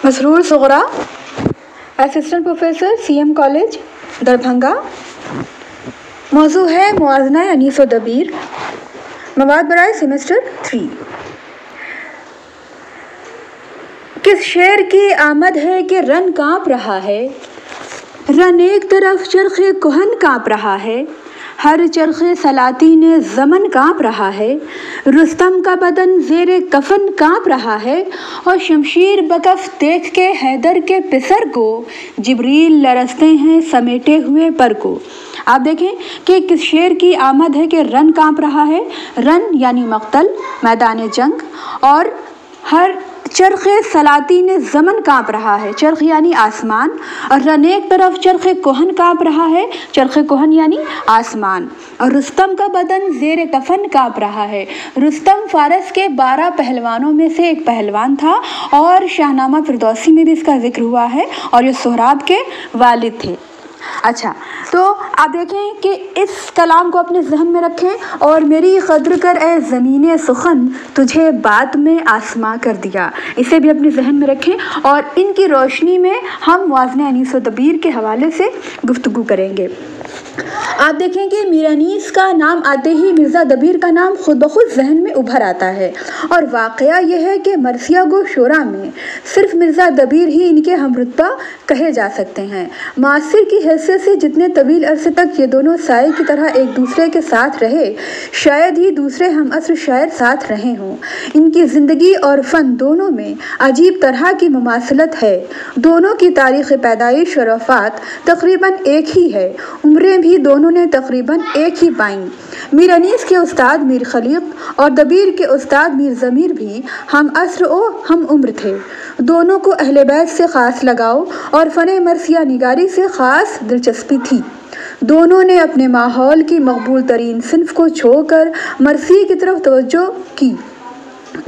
مسرور Sughra, assistant professor CM college Darbhanga. موضوع ہے موازنہ انیس و دبیر، مواد برائے سیمسٹر 3۔ کس شعر کی آمد ہے کہ رن کانپ رہا ہے، رن ایک طرف چرخ کہن کانپ رہا ہے، ہر چرخ سلاطین زمن کانپ رہا ہے، رستم کا بدن زیر کفن کانپ رہا ہے، اور شمشیر بکف دیکھ کے حیدر کے پسر کو جبریل لرزتے ہیں سمیٹے ہوئے پر کو۔ آپ دیکھیں کہ کس شعر کی آمد ہے کہ رن کانپ رہا ہے۔ رن یعنی مقتل، میدان جنگ، اور ہر چرخ سلاطین زمن کانپ رہا ہے، چرخ یعنی آسمان، اور رن ایک طرف چرخ کہن کانپ رہا ہے، چرخ کہن یعنی آسمان، اور رستم کا بدن زیر کفن کانپ رہا ہے۔ رستم فارس کے 12 پہلوانوں میں سے ایک پہلوان تھا، اور شاہنامہ فردوسی میں بھی اس کا ذکر ہوا ہے، اور یہ سہراب کے والد تھے۔ اچھا، تو آپ دیکھیں کہ اس کلام کو اپنے ذہن میں رکھیں، اور میری قدر کر اے زمین سخن، تجھے بات میں آسماں کر دیا، اسے بھی اپنے ذہن میں رکھیں، اور ان کی روشنی میں ہم موازنہ انیس و دبیر کے حوالے سے گفتگو کریں گے۔ آپ دیکھیں کہ میر انیس کا نام آتے ہی مرزا دبیر کا نام خود بخود ذہن میں ابھر آتا ہے، اور واقعہ یہ ہے کہ مرثیہ گو شعراء میں صرف مرزا دبیر ہی ان کے ہم رتبہ کہے جا سکتے ہیں۔ معاصر کی حیثیت سے جتنے طویل عرصے تک یہ دونوں سائے کی طرح ایک دوسرے کے ساتھ رہے، شاید ہی دوسرے ہم عصر شاعر ساتھ رہے ہوں۔ ان کی زندگی اور فن دونوں میں عجیب طرح کی مماثلت ہے، دونوں کی تاریخ پیدائش اور وفات تقریباً ایک ہی ہے، عمریں بھی دونوں نے تقریباً ایک ہی پائیں۔ میر انیس کے استاد میر خلیق اور دبیر کے استاد میر ضمیر بھی ہم عصر و ہم عمر تھے۔ دونوں کو اہل بیت سے خاص لگاؤ اور فن مرثیہ نگاری سے خاص دلچسپی تھی۔ دونوں نے اپنے ماحول کی مقبول ترین صنف کو چھوڑ کر مرثیے کی طرف توجہ کی۔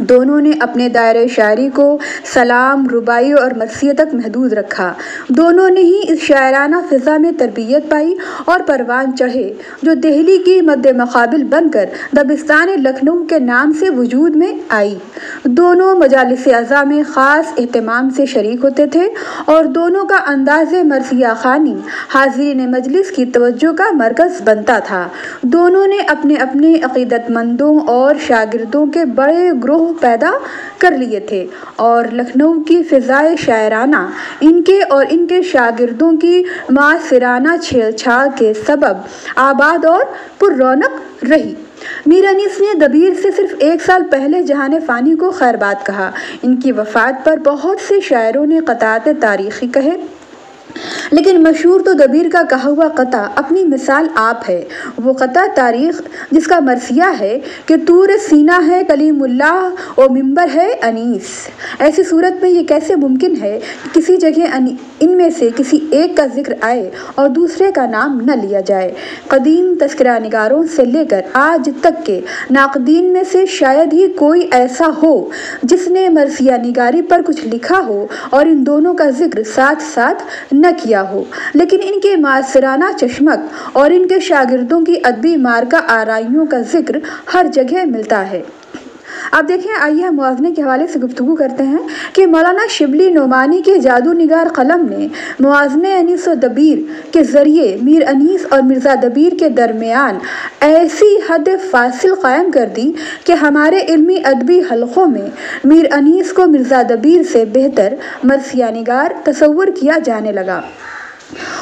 دونوں نے اپنے دائرۂ شاعری کو سلام، رباعی اور مرثیے تک محدود رکھا۔ دونوں نے ہی اس شاعرانہ فضا میں تربیت پائی اور پروان چڑھے جو دہلی کی مد مقابل بن کر دبستان لکھنؤ کے نام سے وجود میں آئی۔ دونوں مجالس اعضاء میں خاص اہتمام سے شریک ہوتے تھے، اور دونوں کا انداز مرثیہ خوانی حاضرین مجلس کی توجہ کا مرکز بنتا تھا۔ دونوں نے اپنے اپنے عقیدت مندوں اور شاگردوں کے بڑے گروہ پیدا کر لیے تھے، اور لکھنؤ کی فضائے شاعرانہ ان کے اور ان کے شاگردوں کی معاصرانہ چھیڑ چھاڑ کے سبب آباد اور پر رونق رہی۔ میر انیس نے دبیر سے صرف 1 سال پہلے جہان فانی کو خیر بات کہا۔ ان کی وفات پر بہت سے شاعروں نے قطعات تاریخی کہے، لیکن مشہور تو دبیر کا کہا ہوا قطع اپنی مثال آپ ہے۔ وہ قطع تاریخ جس کا مرثیہ ہے کہ طور سینہ ہے کلیم اللہ و منبر ہے انیس۔ ایسی صورت میں یہ کیسے ممکن ہے کہ کسی جگہ ان میں سے کسی ایک کا ذکر آئے اور دوسرے کا نام نہ لیا جائے؟ قدیم تذکرہ نگاروں سے لے کر آج تک کے ناقدین میں سے شاید ہی کوئی ایسا ہو جس نے مرثیہ نگاری پر کچھ لکھا ہو اور ان دونوں کا ذکر ساتھ ساتھ نہ کیا ہو، لیکن ان کے معاصرانہ چشمک اور ان کے شاگردوں کی ادبی مارکہ آرائیوں کا ذکر ہر جگہ ملتا ہے۔ اب دیکھیں، آئیے ہم موازنے کے حوالے سے گفتگو کرتے ہیں کہ مولانا شبلی نعمانی کے جادو نگار قلم نے موازنہ انیس و دبیر کے ذریعے میر انیس اور مرزا دبیر کے درمیان ایسی حد فاصل قائم کر دی کہ ہمارے علمی ادبی حلقوں میں میر انیس کو مرزا دبیر سے بہتر مرثیہ نگار تصور کیا جانے لگا،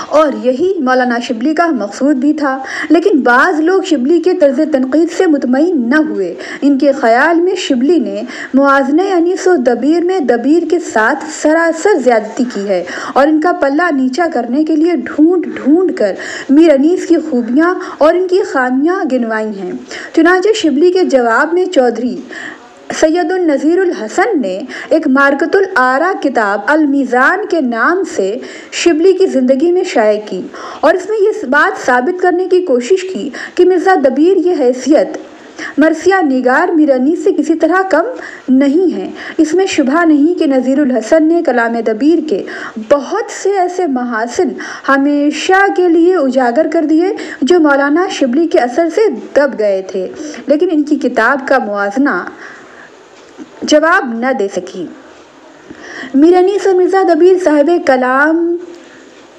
اور یہی مولانا شبلی کا مقصود بھی تھا۔ لیکن بعض لوگ شبلی کے طرز تنقید سے مطمئن نہ ہوئے۔ ان کے خیال میں شبلی نے موازنہ انیس و دبیر میں دبیر کے ساتھ سراسر زیادتی کی ہے، اور ان کا پلہ نیچا کرنے کے لیے ڈھونڈ ڈھونڈ کر میر انیس کی خوبیاں اور ان کی خامیاں گنوائی ہیں۔ چنانچہ شبلی کے جواب میں چودھری سید النذیر الحسن نے ایک مارکۃ الآراء کتاب المیزان کے نام سے شبلی کی زندگی میں شائع کی، اور اس میں یہ بات ثابت کرنے کی کوشش کی کہ مرزا دبیر یہ حیثیت مرثیہ نگار میر انیس سے کسی طرح کم نہیں ہے۔ اس میں شبہ نہیں کہ نذیر الحسن نے کلام دبیر کے بہت سے ایسے محاسن ہمیشہ کے لیے اجاگر کر دیے جو مولانا شبلی کے اثر سے دب گئے تھے، لیکن ان کی کتاب کا موازنہ جواب نہ دے سکی۔ میر انیس اور مرزا دبیر صاحب کلام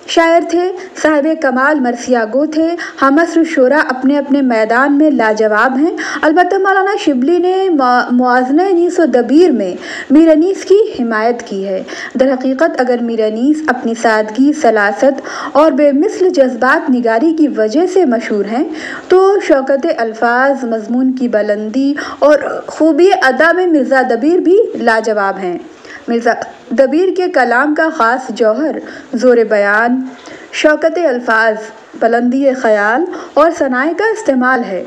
شاعر تھے، صاحب کمال مرثیہ گو تھے، ہم عصر شعراء اپنے اپنے میدان میں لاجواب ہیں۔ البتہ مولانا شبلی نے موازنہ انیس و دبیر میں میر انیس کی حمایت کی ہے۔ در حقیقت اگر میر انیس اپنی سادگی، سلاست اور بے مثل جذبات نگاری کی وجہ سے مشہور ہیں تو شوکت الفاظ، مضمون کی بلندی اور خوبی ادا میں مرزا دبیر بھی لاجواب ہیں۔ مرزا دبیر کے کلام کا خاص جوہر زور بیان، شوکت الفاظ، بلندی خیال اور صنائع کا استعمال ہے۔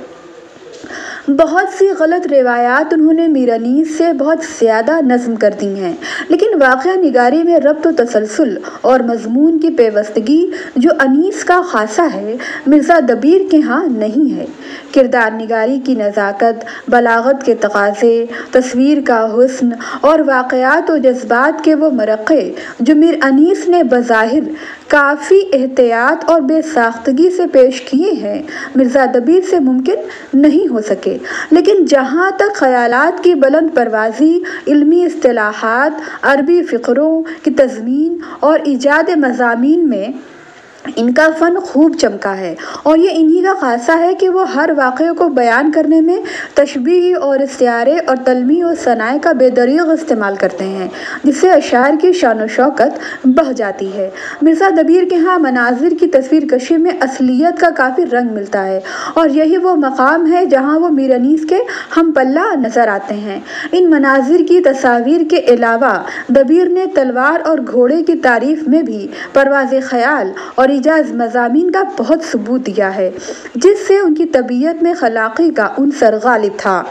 بہت سی غلط روایات انہوں نے میر انیس سے بہت زیادہ نظم کر دی ہیں، لیکن واقعہ نگاری میں ربط و تسلسل اور مضمون کی پیوستگی جو انیس کا خاصہ ہے، مرزا دبیر کے ہاں نہیں ہے۔ کردار نگاری کی نزاکت، بلاغت کے تقاضے، تصویر کا حسن اور واقعات و جذبات کے وہ مرقع جو میر انیس نے بظاہر کافی احتیاط اور بے ساختگی سے پیش کیے ہیں، مرزا دبیر سے ممکن نہیں ہو سکے۔ لیکن جہاں تک خیالات کی بلند پروازی، علمی اصطلاحات، عربی فقروں کی تضمین اور ایجاد مضامین میں ان کا فن خوب چمکا ہے، اور یہ انہی کا خاصہ ہے کہ وہ ہر واقعے کو بیان کرنے میں تشبیہ اور استعارے اور تلمیح و صنائع کا بے دریغ استعمال کرتے ہیں، جس سے اشعار کی شان و شوکت بڑھ جاتی ہے۔ مرزا دبیر کے ہاں مناظر کی تصویر کشی میں اصلیت کا کافی رنگ ملتا ہے، اور یہی وہ مقام ہے جہاں وہ میر انیس کے ہم پلہ نظر آتے ہیں۔ ان مناظر کی تصاویر کے علاوہ دبیر نے تلوار اور گھوڑے کی تعریف میں بھی پرواز خیال اور ایجاز مضامین کا بہت ثبوت دیا ہے، جس سے ان کی طبیعت میں خلاقی کا عنصر غالب تھا۔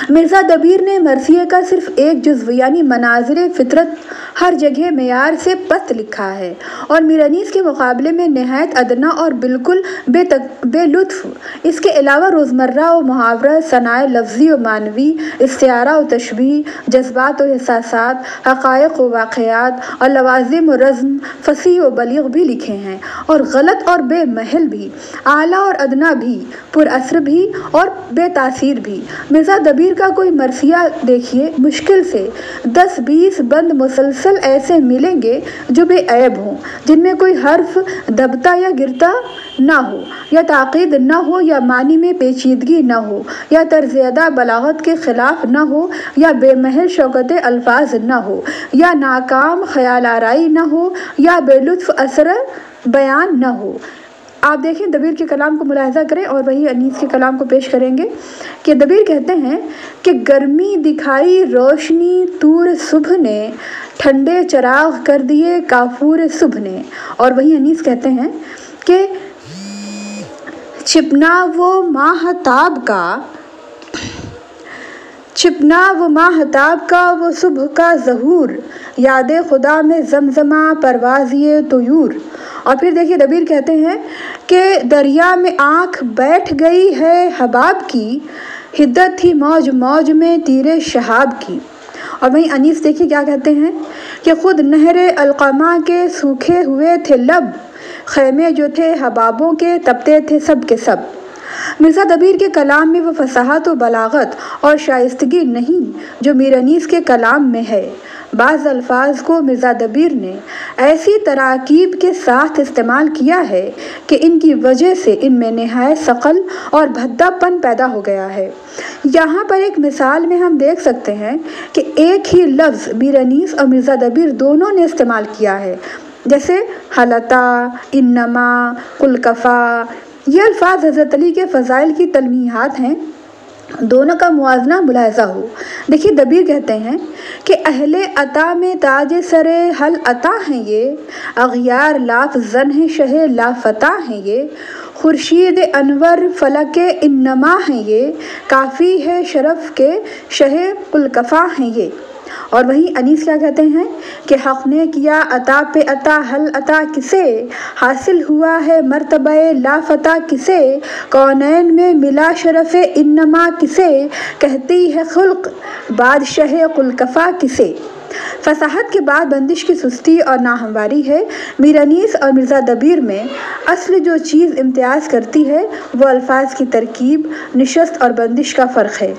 مرزا دبیر نے مرثیے کا صرف ایک جزو یعنی مناظر فطرت ہر جگہ معیار سے پست لکھا ہے، اور میر انیس کے مقابلے میں نہایت ادنا اور بالکل بے لطف۔ اس کے علاوہ روزمرہ و محاورہ، صنائع لفظی و معنوی، استعارہ و تشبیہ، جذبات و احساسات، حقائق و واقعات اور لوازم و رزم فصیح و بلیغ بھی لکھے ہیں، اور غلط اور بے محل بھی، اعلیٰ اور ادنا بھی، پر اثر بھی اور بے تاثیر بھی۔ مرزا دبیر کا کوئی مرثیہ دیکھیے، مشکل سے 10-20 بند مسلسل ایسے ملیں گے جو بے عیب ہوں، جن میں کوئی حرف دبتا یا گرتا نہ ہو، یا تعقید نہ ہو، یا معنی میں پیچیدگی نہ ہو، یا طرز ادا بلاغت کے خلاف نہ ہو، یا بے محل شوکت الفاظ نہ ہو، یا ناکام خیال آرائی نہ ہو، یا بے لطف اثر بیان نہ ہو۔ آپ دیکھیں دبیر کے کلام کو ملاحظہ کریں اور وہی انیس کے کلام کو پیش کریں گے کہ دبیر کہتے ہیں کہ گرمی دکھائی روشنی طور صبح نے، ٹھنڈے چراغ کر دیے کافور صبح نے، اور وہی انیس کہتے ہیں کہ چھپنا وہ ماہتاب کا وہ صبح کا ظہور، یاد خدا میں زمزمہ پروازیے طیور۔ اور پھر دیکھیے دبیر کہتے ہیں کہ دریا میں آنکھ بیٹھ گئی ہے حباب کی، حدت تھی موج موج میں تیرے شہاب کی۔ اور وہیں انیس دیکھیے کیا کہتے ہیں کہ خود نہر القمہ کے سوکھے ہوئے تھے لب، خیمے جو تھے حبابوں کے تپتے تھے سب کے سب۔ مرزا دبیر کے کلام میں وہ فصاحت و بلاغت اور شائستگی نہیں جو میر انیس کے کلام میں ہے۔ بعض الفاظ کو مرزا دبیر نے ایسی تراکیب کے ساتھ استعمال کیا ہے کہ ان کی وجہ سے ان میں نہایت ثقل اور بھدا پن پیدا ہو گیا ہے۔ یہاں پر ایک مثال میں ہم دیکھ سکتے ہیں کہ ایک ہی لفظ میر انیس اور مرزا دبیر دونوں نے استعمال کیا ہے، جیسے حلتا، انما، قل کفا۔ یہ الفاظ حضرت علی کے فضائل کی تلمیحات ہیں، دونوں کا موازنہ ملاحظہ ہو۔ دیکھیے دبیر کہتے ہیں کہ اہل عطا میں تاج سر حل عطا ہیں یہ، اغیار لاف زن ہیں شہ لافتہ ہیں یہ، خورشید انور فلک انما ہیں یہ، کافی ہے شرف کے شہ قلقفا ہیں یہ۔ اور وہیں انیس کیا کہتے ہیں کہ حق نے کیا عطا پہ عطا، حل عطا کسے حاصل ہوا ہے مرتبہ لافتہ کسے، کونین میں ملا شرف انما کسے، کہتی ہے خلق بادشاہ قلقفا کسے۔ فصاحت کے بعد بندش کی سستی اور ناہمواری ہے۔ میر انیس اور مرزا دبیر میں اصل جو چیز امتیاز کرتی ہے وہ الفاظ کی ترکیب، نشست اور بندش کا فرق ہے۔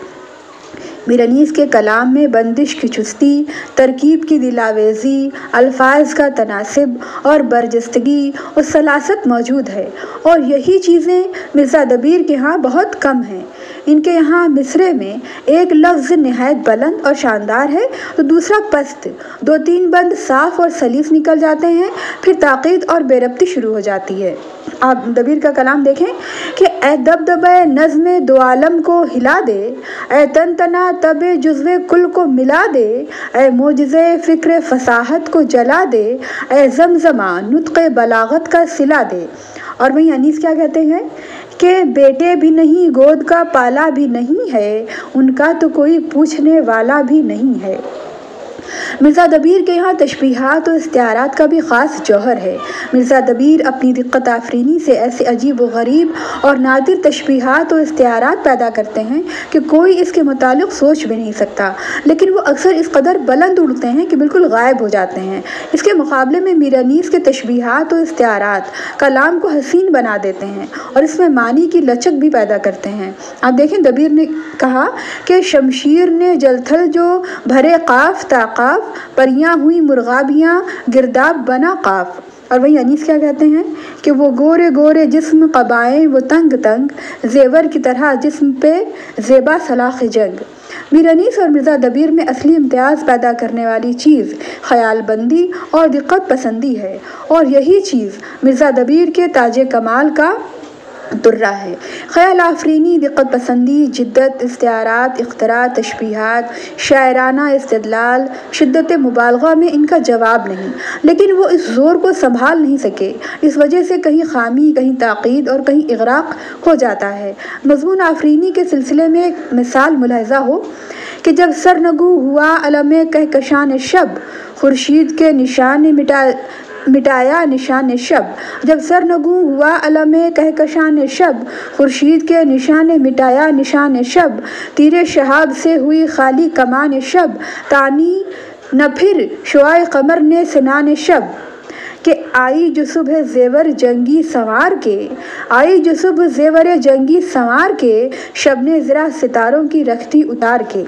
میر انیس کے کلام میں بندش کی چستی، ترکیب کی دلاویزی، الفاظ کا تناسب اور برجستگی اور سلاست موجود ہے، اور یہی چیزیں مرزا دبیر کے ہاں بہت کم ہیں۔ ان کے یہاں مصرع میں ایک لفظ نہایت بلند اور شاندار ہے تو دوسرا پست، دو تین بند صاف اور سلیس نکل جاتے ہیں، پھر تاقید اور بے ربطی شروع ہو جاتی ہے۔ آپ دبیر کا کلام دیکھیں کہ اے دبدبہ نظم دو عالم کو ہلا دے، اے تن تنا تب جزو کل کو ملا دے، اے معجزے فکر فصاحت کو جلا دے، اے زمزمہ نطق بلاغت کا صلہ دے۔ اور وہیں انیس کیا کہتے ہیں کہ بیٹے بھی نہیں گود کا پالا بھی نہیں ہے، ان کا تو کوئی پوچھنے والا بھی نہیں ہے۔ مرزا دبیر کے یہاں تشبیہات و استعارات کا بھی خاص جوہر ہے۔ مرزا دبیر اپنی دقت آفرینی سے ایسے عجیب و غریب اور نادر تشبیہات و استعارات پیدا کرتے ہیں کہ کوئی اس کے متعلق سوچ بھی نہیں سکتا، لیکن وہ اکثر اس قدر بلند اڑتے ہیں کہ بالکل غائب ہو جاتے ہیں۔ اس کے مقابلے میں میر انیس کے تشبیہات و استعارات کلام کو حسین بنا دیتے ہیں اور اس میں معنی کی لچک بھی پیدا کرتے ہیں۔ آپ دیکھیں دبیر نے کہا کہ شمشیر نے جل تھل جو بھرے قاف تا قاف، پریاں ہوئی مرغابیاں گرداب بنا قاف۔ اور وہی انیس کیا کہتے ہیں کہ وہ گورے گورے جسم قبائیں وہ تنگ تنگ، زیور کی طرح جسم پہ زیبا سلاخ جنگ۔ میر انیس اور مرزا دبیر میں اصلی امتیاز پیدا کرنے والی چیز خیال بندی اور دقت پسندی ہے، اور یہی چیز مرزا دبیر کے تاج کمال کا درہ ہے۔ خیال آفرینی، دقت پسندی، جدت، استعارات، اختراع، تشبیہات، شاعرانہ استدلال، شدت مبالغہ میں ان کا جواب نہیں، لیکن وہ اس زور کو سنبھال نہیں سکے، اس وجہ سے کہیں خامی، کہیں تاقید اور کہیں اغراق ہو جاتا ہے۔ مضمون آفرینی کے سلسلے میں ایک مثال ملاحظہ ہو کہ جب سرنگوں ہوا علم کہکشان شب، خورشید کے نشان مٹایا نشان شب۔ جب سرنگوں ہوا علم کہکشان شب، خورشید کے نشان مٹایا نشان شب، تیر شہاب سے ہوئی خالی کمان شب، تانی نہ پھر شعاع قمر نے سنان شب۔ کہ آئی جو صبح زیور جنگی سنوار کے، آئی جو صبح زیور جنگی سنوار کے، شب نے ذرا ستاروں کی رکھتی اتار کے۔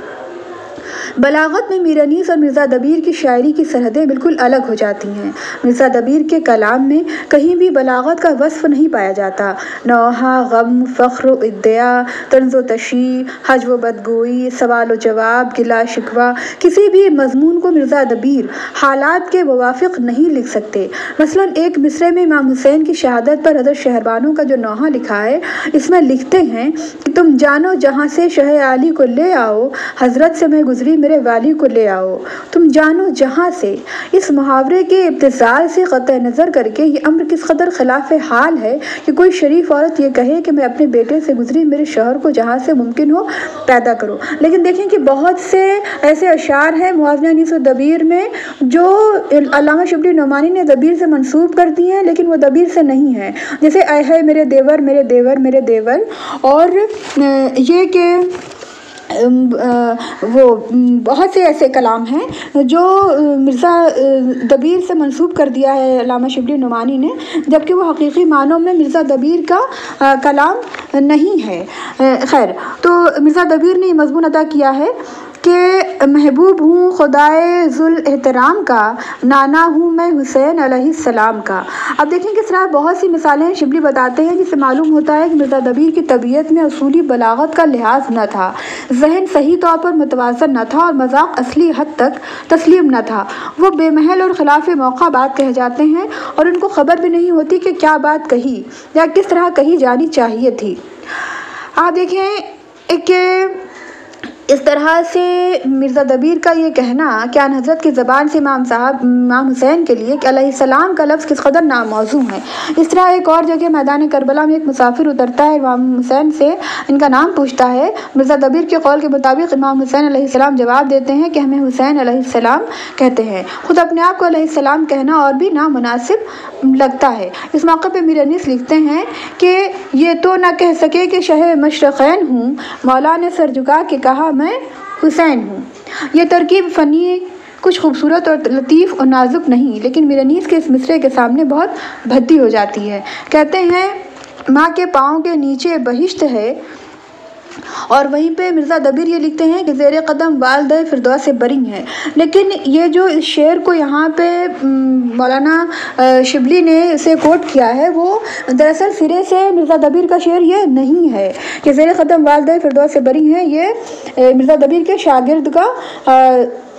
بلاغت میں میر انیس اور مرزا دبیر کی شاعری کی سرحدیں بالکل الگ ہو جاتی ہیں۔ مرزا دبیر کے کلام میں کہیں بھی بلاغت کا وصف نہیں پایا جاتا۔ نوحہ، غم، فخر و ادعا، طنز و تشیع، حجو و بدگوئی، سوال و جواب، گلہ شکوہ، کسی بھی مضمون کو مرزا دبیر حالات کے موافق نہیں لکھ سکتے۔ مثلاً ایک مصرعے میں امام حسین کی شہادت پر حضرت شہربانو کا جو نوحہ لکھا ہے، اس میں لکھتے ہیں کہ تم جانو جہاں سے شہ عالی کو لے آؤ، حضرت سے میں گزری میرے والی کو لے آؤ۔ تم جانو جہاں سے، اس محاورے کے ابتذال سے قطع نظر کر کے یہ امر کس قدر خلاف حال ہے کہ کوئی شریف عورت یہ کہے کہ میں اپنے بیٹے سے گزری میرے شوہر کو جہاں سے ممکن ہو پیدا کرو۔ لیکن دیکھیں کہ بہت سے ایسے اشعار ہیں موازنہ انیس و دبیر میں جو علامہ شبلی نعمانی نے دبیر سے منسوب کر دی ہیں، لیکن وہ دبیر سے نہیں ہیں، جیسے اے ہے میرے دیور میرے دیور میرے دیور، اور یہ کہ وہ بہت سے ایسے کلام ہیں جو مرزا دبیر سے منسوب کر دیا ہے علامہ شبلی نعمانی نے، جبکہ وہ حقیقی معنوں میں مرزا دبیر کا کلام نہیں ہے۔ خیر، تو مرزا دبیر نے یہ مضمون عطا کیا ہے کہ محبوب ہوں خدائے ذو الاحترام کا، نانا ہوں میں حسین علیہ السلام کا۔ اب دیکھیں کہ اس طرح بہت سی مثالیں شبلی بتاتے ہیں جس سے معلوم ہوتا ہے کہ مرزا دبیر کی طبیعت میں اصولی بلاغت کا لحاظ نہ تھا، ذہن صحیح طور پر متوازن نہ تھا، اور مذاق اصلی حد تک تسلیم نہ تھا۔ وہ بے محل اور خلاف موقع بات کہہ جاتے ہیں اور ان کو خبر بھی نہیں ہوتی کہ کیا بات کہی یا کس طرح کہی جانی چاہیے تھی۔ آپ دیکھیں کہ اس طرح سے مرزا دبیر کا یہ کہنا کہ آن حضرت کی زبان سے امام حسین کے لیے کہ علیہ السلام کا لفظ کس قدر ناموزوں ہے۔ اس طرح ایک اور جگہ میدان کربلا میں ایک مسافر اترتا ہے، امام حسین سے ان کا نام پوچھتا ہے۔ مرزا دبیر کے قول کے مطابق امام حسین علیہ السلام جواب دیتے ہیں کہ ہمیں حسین علیہ السلام کہتے ہیں۔ خود اپنے آپ کو علیہ السلام کہنا اور بھی نامناسب لگتا ہے۔ اس موقع پہ میر انیس لکھتے ہیں کہ یہ تو نہ کہہ سکے کہ شہ مشرقین ہوں، مولا نے سر جھکا کے کہا میں حسین ہوں۔ یہ ترکیب فنی کچھ خوبصورت اور لطیف اور نازک نہیں، لیکن میر انیس کے اس مصرعے کے سامنے بہت بھدی ہو جاتی ہے۔ کہتے ہیں ماں کے پاؤں کے نیچے بہشت ہے، اور وہیں پہ مرزا دبیر یہ لکھتے ہیں کہ زیر قدم والدہ فردوس بری ہیں۔ لیکن یہ جو اس شعر کو یہاں پہ مولانا شبلی نے اسے کوٹ کیا ہے وہ دراصل سرے سے مرزا دبیر کا شعر یہ نہیں ہے کہ زیر قدم والدہ فردوس بری ہیں، یہ مرزا دبیر کے شاگرد کا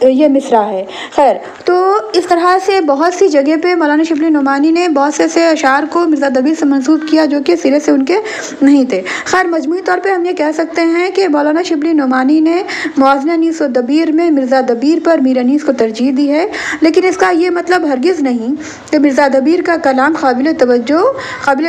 یہ مصرع ہے۔ خیر، تو اس طرح سے بہت سی جگہ پہ مولانا شبلی نعمانی نے بہت سے اشعار کو مرزا دبیر سے منسوب کیا جو کہ سرے سے ان کے نہیں تھے۔ خیر، مجموعی طور پہ ہم یہ کہہ سکتے ہیں کہ مولانا شبلی نعمانی نے موازنہ انیس و دبیر میں مرزا دبیر پر میر انیس کو ترجیح دی ہے، لیکن اس کا یہ مطلب ہرگز نہیں کہ مرزا دبیر کا کلام قابل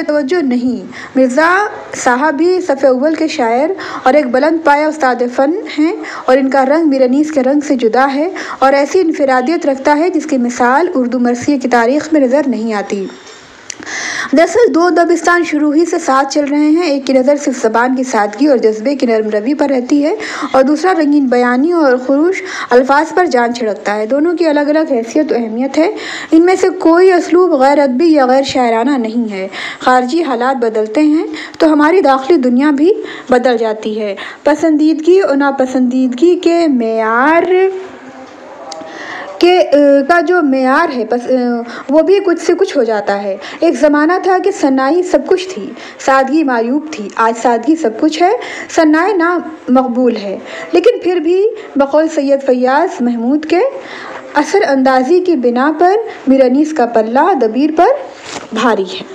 توجہ نہیں۔ مرزا صاحب بھی صف اول کے شاعر اور ایک بلند پایہ استاد فن ہیں، اور ان کا رنگ میر انیس کے رنگ سے جدا ہے اور ایسی انفرادیت رکھتا ہے جس کی مثال اردو مرثیہ کی تاریخ میں نظر نہیں آتی۔ دراصل دو دبستان شروع ہی سے ساتھ چل رہے ہیں، ایک کی نظر صرف زبان کی سادگی اور جذبے کی نرم روی پر رہتی ہے اور دوسرا رنگین بیانی اور خروش الفاظ پر جان چھڑکتا ہے۔ دونوں کی الگ الگ حیثیت و اہمیت ہے، ان میں سے کوئی اسلوب غیر ادبی یا غیر شاعرانہ نہیں ہے۔ خارجی حالات بدلتے ہیں تو ہماری داخلی دنیا بھی بدل جاتی ہے۔ پسندیدگی اور ناپسندیدگی کے معیار کا جو معیار ہے وہ بھی کچھ سے کچھ ہو جاتا ہے۔ ایک زمانہ تھا کہ صنائی سب کچھ تھی، سادگی معیوب تھی، آج سادگی سب کچھ ہے، صنائی نامقبول ہے۔ لیکن پھر بھی بقول سید فیاض محمود کے اثر اندازی کی بنا پر میر انیس کا پلہ دبیر پر بھاری ہے۔